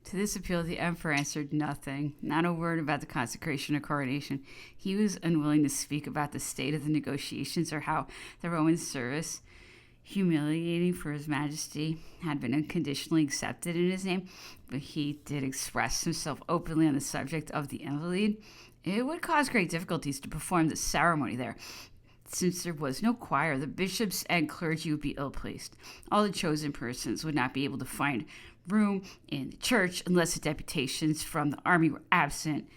To this appeal, the emperor answered nothing, not a word about the consecration or coronation. He was unwilling to speak about the state of the negotiations or how the Roman service, humiliating for his majesty, had been unconditionally accepted in his name, but he did express himself openly on the subject of the invalid. It would cause great difficulties to perform the ceremony there. Since there was no choir, the bishops and clergy would be ill-placed. All the chosen persons would not be able to find room in the church unless the deputations from the army were absent,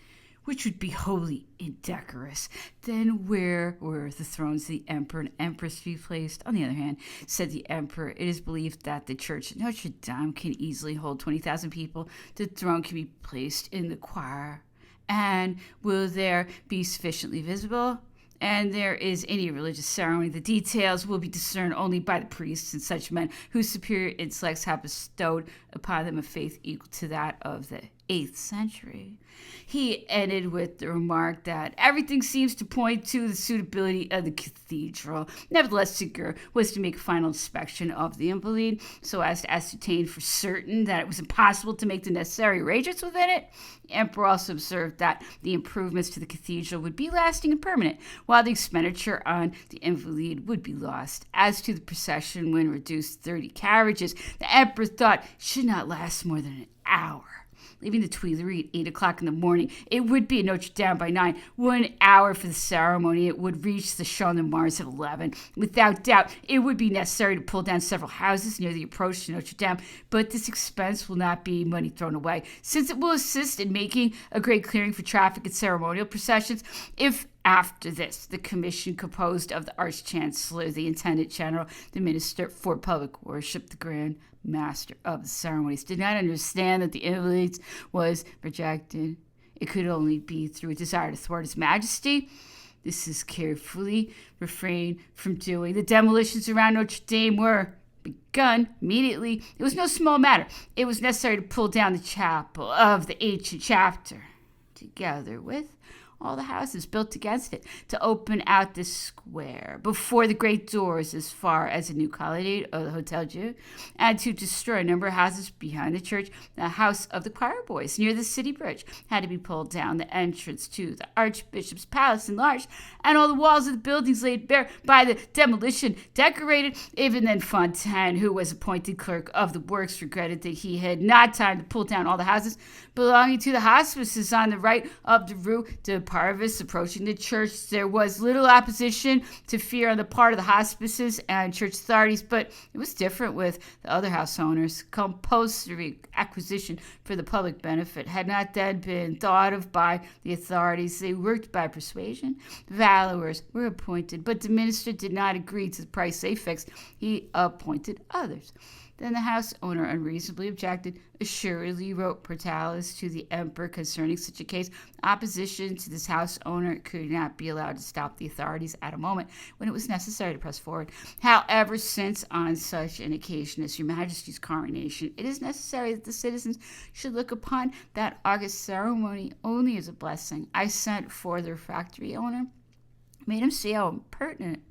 which would be wholly indecorous. Then where were the thrones of the emperor and empress to be placed? On the other hand, said the emperor, it is believed that the church at Notre Dame can easily hold 20,000 people. The throne can be placed in the choir. And will there be sufficiently visible? And there is any religious ceremony, the details will be discerned only by the priests and such men whose superior intellects have bestowed upon them a faith equal to that of the 8th century. He ended with the remark that everything seems to point to the suitability of the cathedral. Nevertheless, Segur was to make a final inspection of the invalid so as to ascertain for certain that it was impossible to make the necessary arrangements within it. The emperor also observed that the improvements to the cathedral would be lasting and permanent, while the expenditure on the invalid would be lost. As to the procession, when reduced 30 carriages, the emperor thought should not last more than an hour. Leaving the Tuileries at 8 o'clock in the morning, it would be at Notre Dame by 9. 1 hour for the ceremony, it would reach the Champ de Mars at 11. Without doubt, it would be necessary to pull down several houses near the approach to Notre Dame, but this expense will not be money thrown away, since it will assist in making a great clearing for traffic and ceremonial processions. If after this, the commission composed of the Arch-Chancellor, the Intendant General, the Minister for Public Worship, the Grand Master of the Ceremonies, did not understand that the invalids was rejected, it could only be through a desire to thwart His Majesty. This is carefully refrained from doing. The demolitions around Notre Dame were begun immediately. It was no small matter. It was necessary to pull down the chapel of the ancient chapter, together with all the houses built against it, to open out the square before the great doors as far as the new colonnade of the Hotel Dieu, and to destroy a number of houses behind the church. The house of the choir boys near the city bridge had to be pulled down, the entrance to the archbishop's palace enlarged, and all the walls of the buildings laid bare by the demolition decorated. Even then Fontaine, who was appointed clerk of the works, regretted that he had not time to pull down all the houses belonging to the hospices on the right of the Rue de Parvis. Approaching the church, there was little opposition to fear on the part of the hospices and church authorities, but it was different with the other house owners. Compulsory acquisition for the public benefit had not then been thought of by the authorities. They worked by persuasion. Valuers were appointed, but the minister did not agree to the price they fixed. He appointed others. Then the house owner unreasonably objected. Assuredly, wrote Portalis to the emperor concerning such a case, opposition to this house owner could not be allowed to stop the authorities at a moment when it was necessary to press forward. However, since on such an occasion as Your Majesty's coronation, it is necessary that the citizens should look upon that august ceremony only as a blessing, I sent for the refractory owner, made him see how impertinent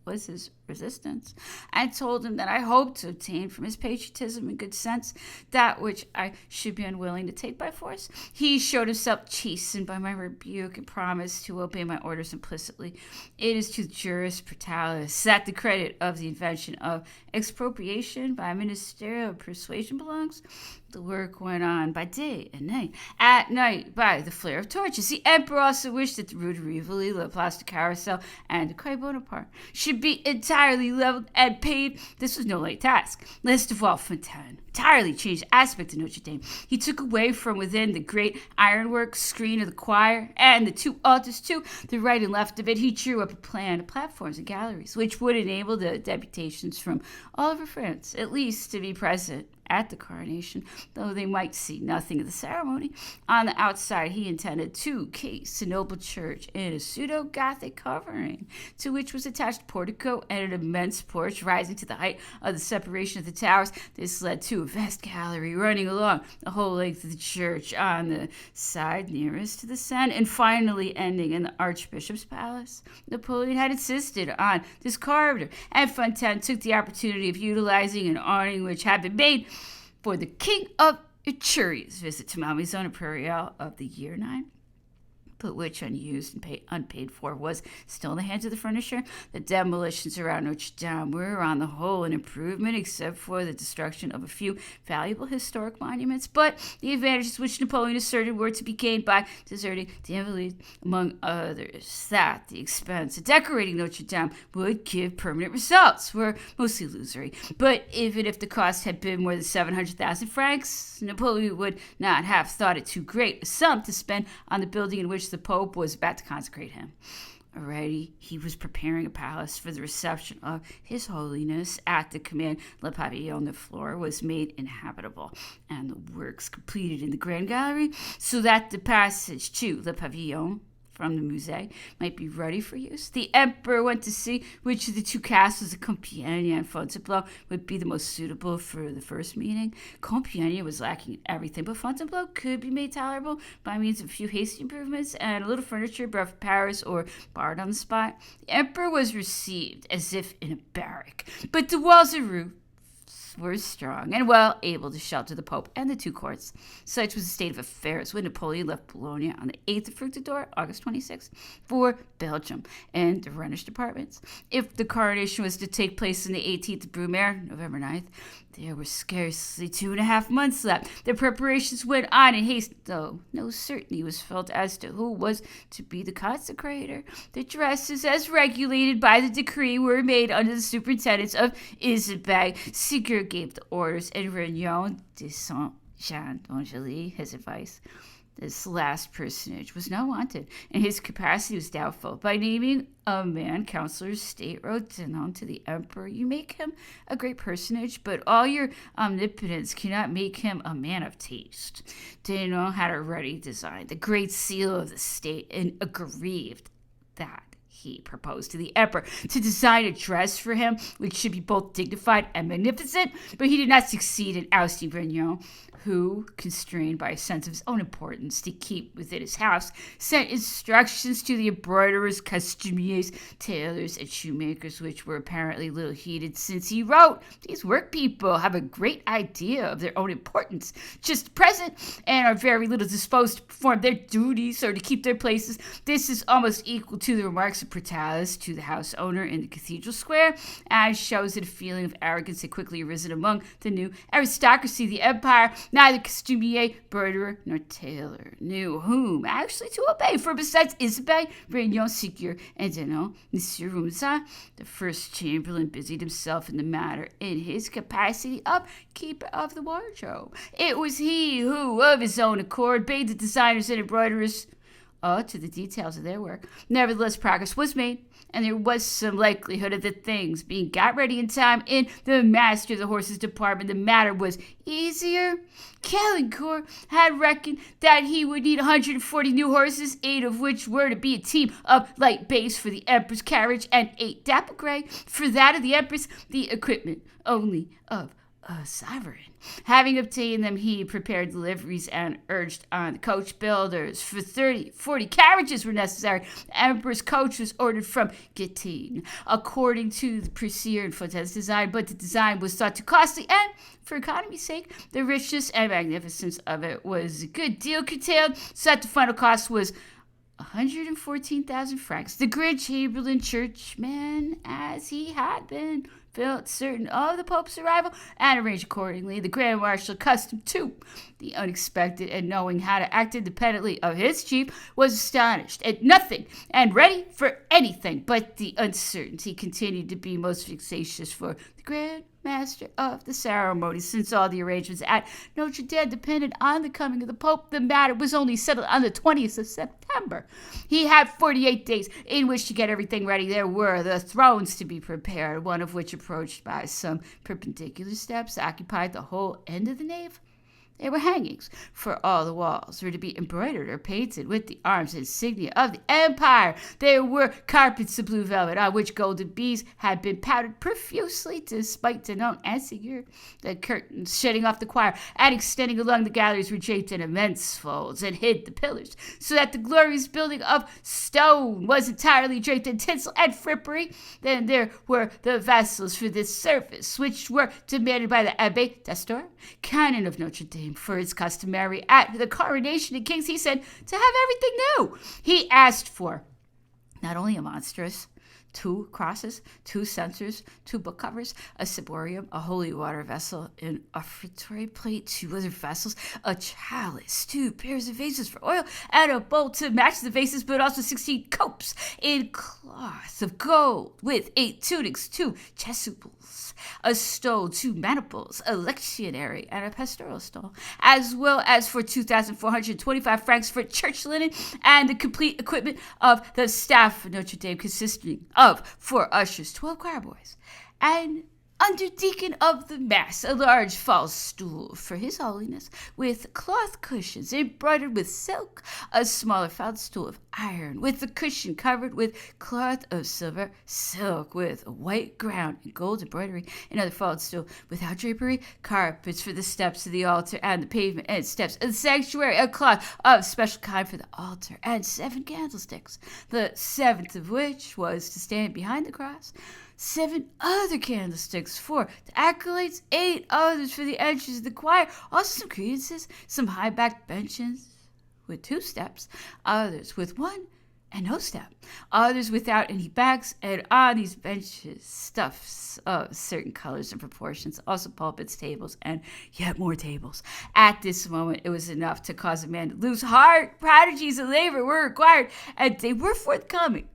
was his resistance. I told him that I hoped to obtain from his patriotism and good sense that which I should be unwilling to take by force. He showed himself chastened by my rebuke and promised to obey my orders implicitly. It is to the jurist Portalis that the credit of the invention of expropriation by ministerial persuasion belongs. The work went on by day and night. At night, by the flare of torches. The emperor also wished that the Rue de Rivoli, La Place du Carrousel, and the Quai Bonaparte should be entirely leveled and paved. This was no light task. Least of all, Fontaine entirely changed the aspect of Notre Dame. He took away from within the great ironwork screen of the choir and the 2 altars to the right and left of it. He drew up a plan of platforms and galleries, which would enable the deputations from all over France, at least, to be present at the coronation, though they might see nothing of the ceremony. On the outside, he intended to case a noble church in a pseudo-Gothic covering, to which was attached a portico and an immense porch rising to the height of the separation of the towers. This led to a vast gallery running along the whole length of the church on the side nearest to the Seine, and finally ending in the archbishop's palace. Napoleon had insisted on this corridor, and Fontaine took the opportunity of utilizing an awning which had been made for the King of a curious visit to Malmaison Imperial of the year 9, but which, unused and unpaid for, was still in the hands of the furnisher. The demolitions around Notre Dame were, on the whole, an improvement, except for the destruction of a few valuable historic monuments. But the advantages which Napoleon asserted were to be gained by deserting the Invalides, among others, that the expense of decorating Notre Dame would give permanent results, were mostly illusory. But even if the cost had been more than 700,000 francs, Napoleon would not have thought it too great a sum to spend on the building in which the Pope was about to consecrate him. Already, he was preparing a palace for the reception of His Holiness. At the command, Le Pavillon, the floor was made inhabitable, and the works completed in the Grand Gallery, so that the passage to Le Pavillon from the Musée might be ready for use. The emperor went to see which of the two castles of Compiègne and Fontainebleau would be the most suitable for the first meeting. Compiègne was lacking in everything, but Fontainebleau could be made tolerable by means of a few hasty improvements and a little furniture brought from Paris or borrowed on the spot. The emperor was received as if in a barrack, but the walls and roof were strong and well able to shelter the Pope and the two courts. Such was the state of affairs when Napoleon left Bologna on the 8th of Fructidor, August 26th, for Belgium and the Rhenish departments. If the coronation was to take place on the 18th of Brumaire, November 9th, there were scarcely 2.5 months left. The preparations went on in haste, though no certainty was felt as to who was to be the consecrator. The dresses, as regulated by the decree, were made under the superintendence of Isabelle. Segur gave the orders, and Regnault de Saint-Jean d'Angely his advice. This last personage was not wanted, and his capacity was doubtful. By naming a man Councillor of State wrote Denon to the emperor, you make him a great personage, but all your omnipotence cannot make him a man of taste. Denon had already designed the great seal of the state and aggrieved that he proposed to the emperor to design a dress for him which should be both dignified and magnificent, but he did not succeed in ousting Vergniaud, who, constrained by a sense of his own importance to keep within his house, sent instructions to the embroiderers, costumiers, tailors, and shoemakers, which were apparently little heeded, since he wrote, these work people have a great idea of their own importance just at present, and are very little disposed to perform their duties or to keep their places. This is almost equal to the remarks of Portalis to the house owner in the cathedral square, as shows that a feeling of arrogance had quickly arisen among the new aristocracy of the empire. Neither costumier, embroiderer, nor tailor knew whom actually to obey, for besides Isabelle, Regnault, Segur, and Denon, Monsieur Rumsa, the first chamberlain, busied himself in the matter in his capacity of keeper of the wardrobe. It was he who, of his own accord, bade the designers and embroiderers to the details of their work. Nevertheless, progress was made, and there was some likelihood of the things being got ready in time. In the master of the horses department, the matter was easier. Caulaincourt had reckoned that he would need 140 new horses, 8 of which were to be a team of light bays for the Empress carriage, and 8 dapple gray for that of the Empress, the equipment only of a sovereign. Having obtained them, he prepared deliveries and urged on the coach builders. For 40 carriages were necessary. The Emperor's coach was ordered from Guillotine, according to the Precier and Fontaine's design, but the design was thought too costly, and for economy's sake, the richness and magnificence of it was a good deal curtailed, so that the final cost was 114,000 francs. The Grand Chamberlain, churchman as he had been, felt certain of the Pope's arrival and arranged accordingly. The Grand Marshal, accustomed to the unexpected and knowing how to act independently of his chief, was astonished at nothing and ready for anything, but the uncertainty continued to be most vexatious for the Grand Master of the ceremony. Since all the arrangements at Notre Dame depended on the coming of the Pope, the matter was only settled on the 20th of September. He had 48 days in which to get everything ready. There were the thrones to be prepared, one of which, approached by some perpendicular steps, occupied the whole end of the nave. There were hangings, for all the walls were to be embroidered or painted with the arms and insignia of the empire. There were carpets of blue velvet, on which golden bees had been powdered profusely, despite Denon and Segur. The curtains shutting off the choir and extending along the galleries were draped in immense folds and hid the pillars, so that the glorious building of stone was entirely draped in tinsel and frippery. Then there were the vessels for this service, which were demanded by the Abbé d'Astor, canon of Notre Dame, came for his customary at the coronation of kings, he said, to have everything new. He asked for not only a monstrous 2 crosses, 2 censers, 2 book covers, a ciborium, a holy water vessel, an offertory plate, 2 other vessels, a chalice, 2 pairs of vases for oil, and a bowl to match the vases, but also 16 copes in cloth of gold, with 8 tunics, 2 chasubles, a stole, 2 maniples, a lectionary, and a pastoral stole, as well as for 2,425 francs for church linen and the complete equipment of the staff of Notre Dame, consisting of 4 ushers, 12 choir boys, and under deacon of the mass, a large false stool for his holiness, with cloth cushions embroidered with silk, a smaller false stool of iron, with the cushion covered with cloth of silver, silk with a white ground and gold embroidery, another false stool without drapery, carpets for the steps of the altar and the pavement and steps of the sanctuary, a cloth of special kind for the altar, and 7 candlesticks, the 7th of which was to stand behind the cross, 7 other candlesticks for the acolytes, 8 others for the entrance of the choir, also some credences, some high-backed benches with 2 steps, others with 1 and no step, others without any backs, and on these benches stuffs of certain colors and proportions, also pulpits, tables, and yet more tables. At this moment, it was enough to cause a man to lose heart. Prodigies of labor were required, and they were forthcoming.